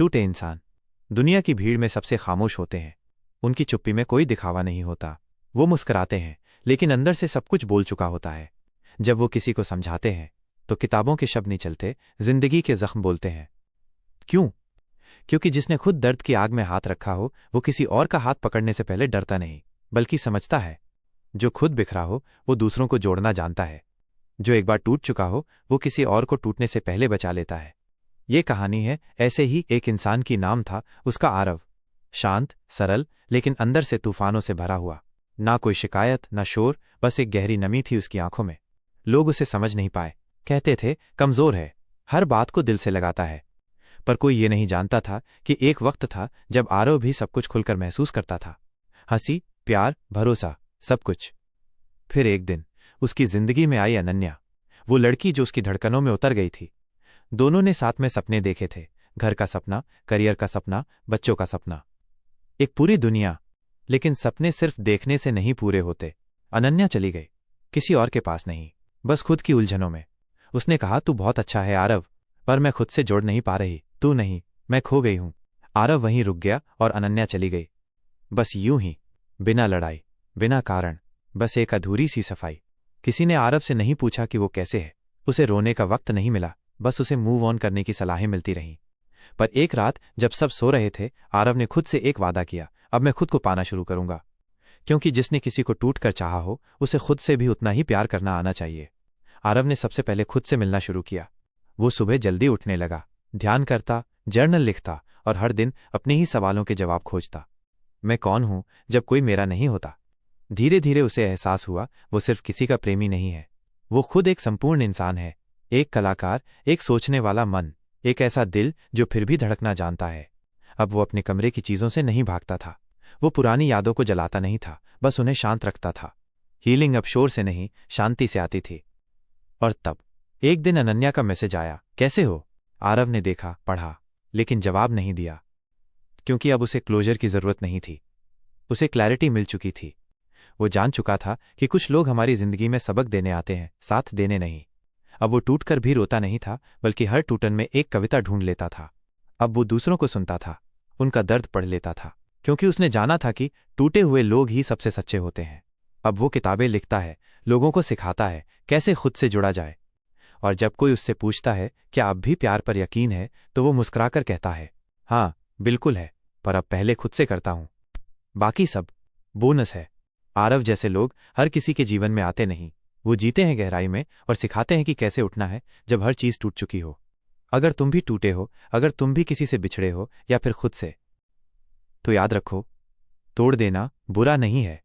टूटे इंसान दुनिया की भीड़ में सबसे खामोश होते हैं। उनकी चुप्पी में कोई दिखावा नहीं होता। वो मुस्कुराते हैं लेकिन अंदर से सब कुछ बोल चुका होता है। जब वो किसी को समझाते हैं तो किताबों के शब्द नहीं चलते, जिंदगी के जख्म बोलते हैं। क्यों? क्योंकि जिसने खुद दर्द की आग में हाथ रखा हो वो किसी और का हाथ पकड़ने से पहले डरता नहीं बल्कि समझता है। जो खुद बिखरा हो वो दूसरों को जोड़ना जानता है। जो एक बार टूट चुका हो वो किसी और को टूटने से पहले बचा लेता है। ये कहानी है ऐसे ही एक इंसान की। नाम था उसका आरव। शांत, सरल, लेकिन अंदर से तूफानों से भरा हुआ। ना कोई शिकायत, ना शोर, बस एक गहरी नमी थी उसकी आंखों में। लोग उसे समझ नहीं पाए। कहते थे कमजोर है, हर बात को दिल से लगाता है। पर कोई ये नहीं जानता था कि एक वक्त था जब आरव भी सब कुछ खुलकर महसूस करता था। हंसी, प्यार, भरोसा, सब कुछ। फिर एक दिन उसकी जिंदगी में आई अनन्या, वो लड़की जो उसकी धड़कनों में उतर गई थी। दोनों ने साथ में सपने देखे थे, घर का सपना, करियर का सपना, बच्चों का सपना, एक पूरी दुनिया। लेकिन सपने सिर्फ देखने से नहीं पूरे होते। अनन्या चली गई, किसी और के पास नहीं, बस खुद की उलझनों में। उसने कहा तू बहुत अच्छा है आरव, पर मैं खुद से जोड़ नहीं पा रही। तू नहीं, मैं खो गई हूं। आरव वहीं रुक गया और अनन्या चली गई। बस यूं ही, बिना लड़ाई, बिना कारण, बस एक अधूरी सी सफाई। किसी ने आरव से नहीं पूछा कि वो कैसे है। उसे रोने का वक्त नहीं मिला, बस उसे मूव ऑन करने की सलाहें मिलती रहीं। पर एक रात जब सब सो रहे थे, आरव ने खुद से एक वादा किया, अब मैं खुद को पाना शुरू करूंगा। क्योंकि जिसने किसी को टूट कर चाहा हो उसे खुद से भी उतना ही प्यार करना आना चाहिए। आरव ने सबसे पहले खुद से मिलना शुरू किया। वो सुबह जल्दी उठने लगा, ध्यान करता, जर्नल लिखता और हर दिन अपने ही सवालों के जवाब खोजता। मैं कौन हूं जब कोई मेरा नहीं होता? धीरे धीरे उसे एहसास हुआ वो सिर्फ किसी का प्रेमी नहीं है, वो खुद एक संपूर्ण इंसान है। एक कलाकार, एक सोचने वाला मन, एक ऐसा दिल जो फिर भी धड़कना जानता है। अब वो अपने कमरे की चीजों से नहीं भागता था, वो पुरानी यादों को जलाता नहीं था, बस उन्हें शांत रखता था। हीलिंग अब शोर से नहीं, शांति से आती थी। और तब एक दिन अनन्या का मैसेज आया, कैसे हो? आरव ने देखा, पढ़ा, लेकिन जवाब नहीं दिया। क्योंकि अब उसे क्लोजर की जरूरत नहीं थी, उसे क्लैरिटी मिल चुकी थी। वो जान चुका था कि कुछ लोग हमारी जिंदगी में सबक देने आते हैं, साथ देने नहीं। अब वो टूटकर भी रोता नहीं था, बल्कि हर टूटन में एक कविता ढूंढ लेता था। अब वो दूसरों को सुनता था, उनका दर्द पढ़ लेता था, क्योंकि उसने जाना था कि टूटे हुए लोग ही सबसे सच्चे होते हैं। अब वो किताबें लिखता है, लोगों को सिखाता है कैसे खुद से जुड़ा जाए। और जब कोई उससे पूछता है क्या अब भी प्यार पर यकीन है, तो वो मुस्कुराकर कहता है, हाँ बिल्कुल है, पर अब पहले खुद से करता हूं, बाकी सब बोनस है। आरव जैसे लोग हर किसी के जीवन में आते नहीं, वो जीते हैं गहराई में और सिखाते हैं कि कैसे उठना है जब हर चीज टूट चुकी हो। अगर तुम भी टूटे हो, अगर तुम भी किसी से बिछड़े हो या फिर खुद से, तो याद रखो, तोड़ देना बुरा नहीं है,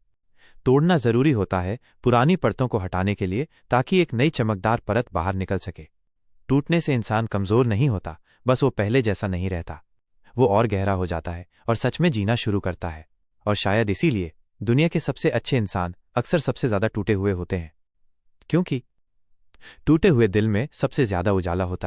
तोड़ना जरूरी होता है पुरानी परतों को हटाने के लिए, ताकि एक नई चमकदार परत बाहर निकल सके। टूटने से इंसान कमजोर नहीं होता, बस वो पहले जैसा नहीं रहता। वो और गहरा हो जाता है और सच में जीना शुरू करता है। और शायद इसीलिए दुनिया के सबसे अच्छे इंसान अक्सर सबसे ज्यादा टूटे हुए होते हैं, क्योंकि टूटे हुए दिल में सबसे ज्यादा उजाला होता है।